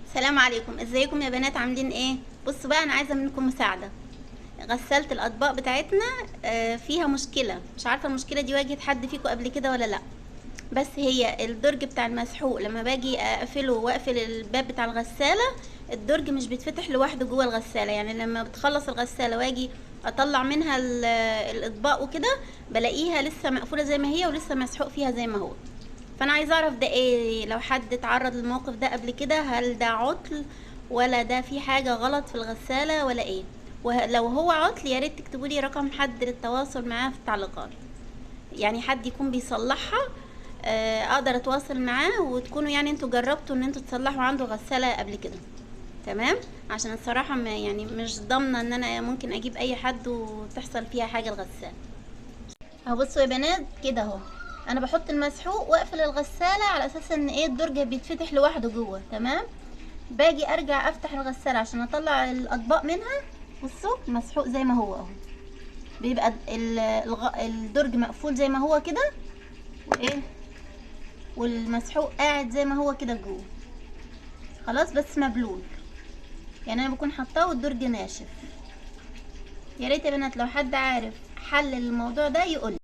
السلام عليكم، ازيكم يا بنات؟ عاملين ايه؟ بصوا بقى، انا عايزه منكم مساعده. غسالة الاطباق بتاعتنا فيها مشكله، مش عارفه المشكله دي واجهت حد فيكم قبل كده ولا لا. بس هي الدرج بتاع المسحوق لما باجي اقفله واقفل الباب بتاع الغساله، الدرج مش بيتفتح لوحده جوه الغساله. يعني لما بتخلص الغساله واجي اطلع منها الاطباق وكده، بلاقيها لسه مقفوله زي ما هي ولسه مسحوق فيها زي ما هو. فانا عايزه اعرف ده ايه، لو حد اتعرض للموقف ده قبل كده، هل ده عطل ولا ده في حاجه غلط في الغساله ولا ايه؟ ولو هو عطل يا ريت تكتبوا لي رقم حد للتواصل معاه في التعليقات، يعني حد يكون بيصلحها، اقدر اتواصل معاه وتكونوا يعني انتوا جربتوا ان انتوا تصلحوا عنده غساله قبل كده. تمام. عشان الصراحه ما يعني مش ضامنه ان انا ممكن اجيب اي حد وتحصل فيها حاجه الغساله. اهو بصوا يا بنات كده اهو، انا بحط المسحوق واقفل الغساله على اساس ان ايه، الدرج بيتفتح لوحده جوه. تمام. باجي ارجع افتح الغساله عشان اطلع الاطباق منها. بصوا مسحوق زي ما هو اهو، بيبقى الدرج مقفول زي ما هو كده، وايه، والمسحوق قاعد زي ما هو كده جوه، خلاص بس مبلول. يعني انا بكون حاطاه والدرج ناشف. يا ريت يا بنات لو حد عارف حل الموضوع ده يقول.